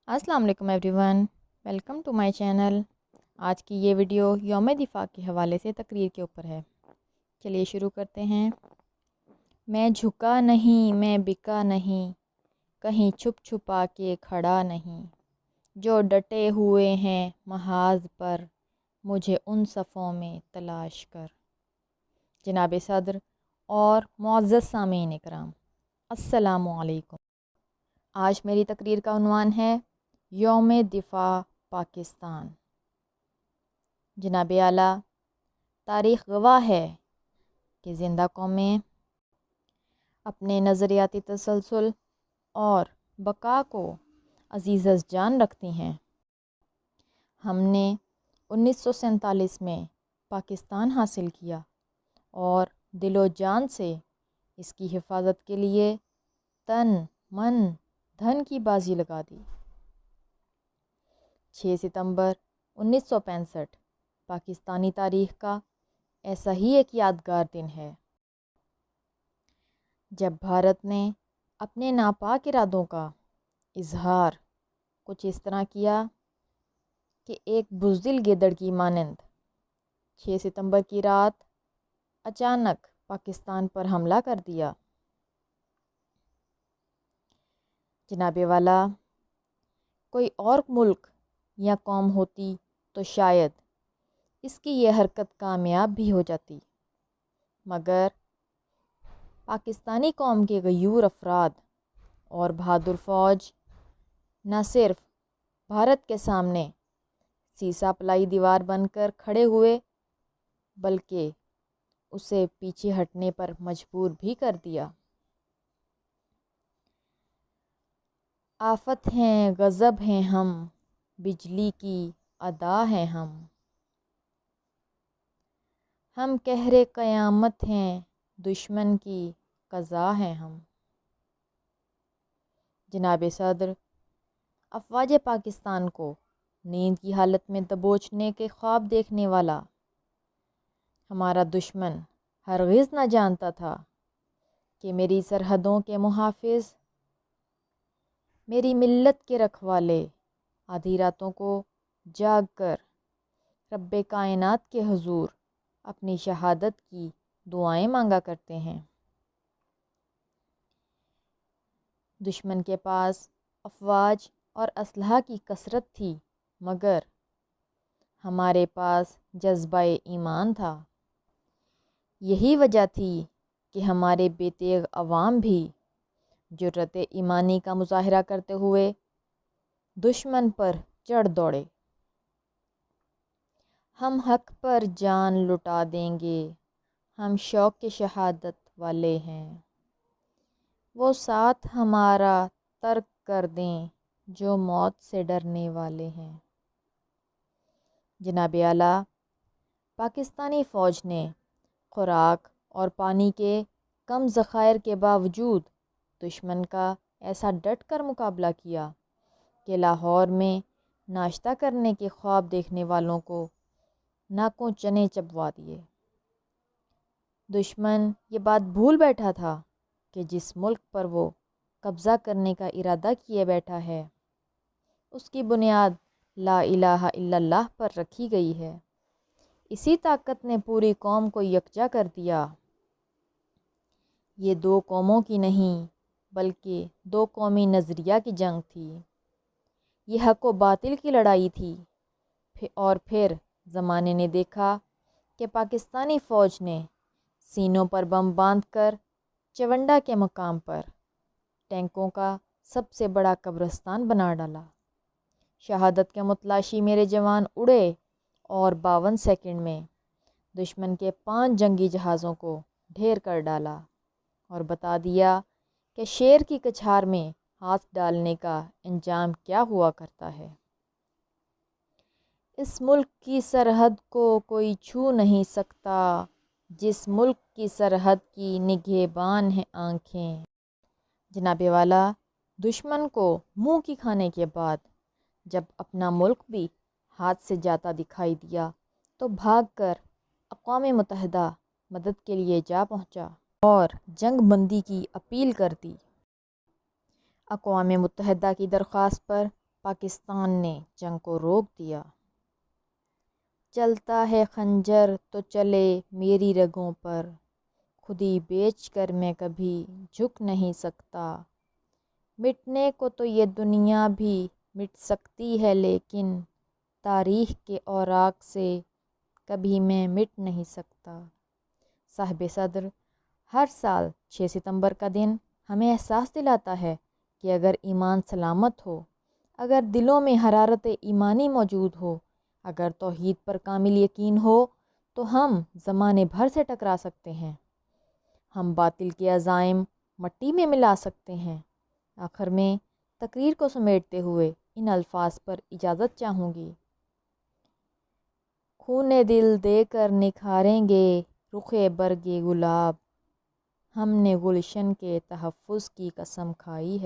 السلام علیکم everyone, welcome to my channel. آج کی یہ ویڈیو یوم دفاع کے حوالے سے تقریر کے اوپر ہے۔ چلیے شروع کرتے ہیں۔ میں جھکا نہیں، میں بکا نہیں، کہیں چھپ چھپا کے کھڑا نہیں، جو ڈٹے ہوئے ہیں محاذ پر، مجھے ان صفوں میں تلاش کر۔ جناب صدر اور معزز سامعین اکرام، السلام علیکم۔ آج میری تقریر کا عنوان ہے یوم دفاع پاکستان۔ جناب اعلیٰ، تاریخ گواہ ہے کہ زندہ قومیں اپنے نظریاتی تسلسل اور بقا کو عزیز جان رکھتی ہیں۔ ہم نے 1947 میں پاکستان حاصل کیا اور دل و جان سے اس کی حفاظت کے لیے تن من دھن کی بازی لگا دی۔ 6 ستمبر 1965 پاکستانی تاریخ کا ایسا ہی ایک یادگار دن ہے جب بھارت نے اپنے ناپاک ارادوں کا اظہار کچھ اس طرح کیا کہ ایک بزدل گیدڑ کی مانند 6 ستمبر کی رات اچانک پاکستان پر حملہ کر دیا۔ جناب والا، کوئی اور ملک یا قوم ہوتی تو شاید اس کی یہ حرکت کامیاب بھی ہو جاتی، مگر پاکستانی قوم کے غیور افراد اور بہادر فوج نہ صرف بھارت کے سامنے سیسا پلائی دیوار بن کر کھڑے ہوئے بلکہ اسے پیچھے ہٹنے پر مجبور بھی کر دیا۔ آفت ہیں، غضب ہیں ہم، بجلی کی ادا ہیں ہم قہر قیامت ہیں، دشمن کی قضا ہیں ہم۔ جناب صدر، افواج پاکستان کو نیند کی حالت میں دبوچنے کے خواب دیکھنے والا ہمارا دشمن ہرگز نہ جانتا تھا کہ میری سرحدوں کے محافظ، میری ملت کے رکھوالے آدھی راتوں کو جاگ کر رب کائنات کے حضور اپنی شہادت کی دعائیں مانگا کرتے ہیں۔ دشمن کے پاس افواج اور اسلحہ کی کثرت تھی، مگر ہمارے پاس جذبہ ایمان تھا۔ یہی وجہ تھی کہ ہمارے بے تیغ عوام بھی جرأت ایمانی کا مظاہرہ کرتے ہوئے دشمن پر چڑھ دوڑے۔ ہم حق پر جان لٹا دیں گے، ہم شوق کے شہادت والے ہیں، وہ ساتھ ہمارا ترک کر دیں جو موت سے ڈرنے والے ہیں۔ جناب اعلیٰ، پاکستانی فوج نے خوراک اور پانی کے کم ذخائر کے باوجود دشمن کا ایسا ڈٹ کر مقابلہ کیا کہ لاہور میں ناشتہ کرنے کے خواب دیکھنے والوں کو ناکوں چنے چبوا دیے۔ دشمن یہ بات بھول بیٹھا تھا کہ جس ملک پر وہ قبضہ کرنے کا ارادہ کیے بیٹھا ہے اس کی بنیاد لا الہ الا اللہ پر رکھی گئی ہے۔ اسی طاقت نے پوری قوم کو یکجا کر دیا۔ یہ دو قوموں کی نہیں بلکہ دو قومی نظریہ کی جنگ تھی۔ یہ حق و باطل کی لڑائی تھی۔ اور پھر زمانے نے دیکھا کہ پاکستانی فوج نے سینوں پر بم باندھ کر چونڈا کے مقام پر ٹینکوں کا سب سے بڑا قبرستان بنا ڈالا۔ شہادت کے متلاشی میرے جوان اڑے اور 52 سیکنڈ میں دشمن کے 5 جنگی جہازوں کو ڈھیر کر ڈالا اور بتا دیا کہ شیر کی کچھار میں ہاتھ ڈالنے کا انجام کیا ہوا کرتا ہے۔ اس ملک کی سرحد کو کوئی چھو نہیں سکتا، جس ملک کی سرحد کی نگہبان ہیں آنکھیں۔ جناب والا، دشمن کو منہ کی کھانے کے بعد جب اپنا ملک بھی ہاتھ سے جاتا دکھائی دیا تو بھاگ کر اقوام متحدہ مدد کے لیے جا پہنچا اور جنگ بندی کی اپیل کر دی۔ اقوام متحدہ کی درخواست پر پاکستان نے جنگ کو روک دیا۔ چلتا ہے خنجر تو چلے میری رگوں پر، خودی بیچ کر میں کبھی جھک نہیں سکتا۔ مٹنے کو تو یہ دنیا بھی مٹ سکتی ہے، لیکن تاریخ کے اوراق سے کبھی میں مٹ نہیں سکتا۔ صاحب صدر، ہر سال 6 ستمبر کا دن ہمیں احساس دلاتا ہے کہ اگر ایمان سلامت ہو، اگر دلوں میں حرارت ایمانی موجود ہو، اگر توحید پر کامل یقین ہو، تو ہم زمانے بھر سے ٹکرا سکتے ہیں، ہم باطل کے عزائم مٹی میں ملا سکتے ہیں۔ آخر میں تقریر کو سمیٹتے ہوئے ان الفاظ پر اجازت چاہوں گی۔ خون دل دے کر نکھاریں گے رخ برگ گلاب، ہم نے گلشن کے تحفظ کی قسم کھائی ہے۔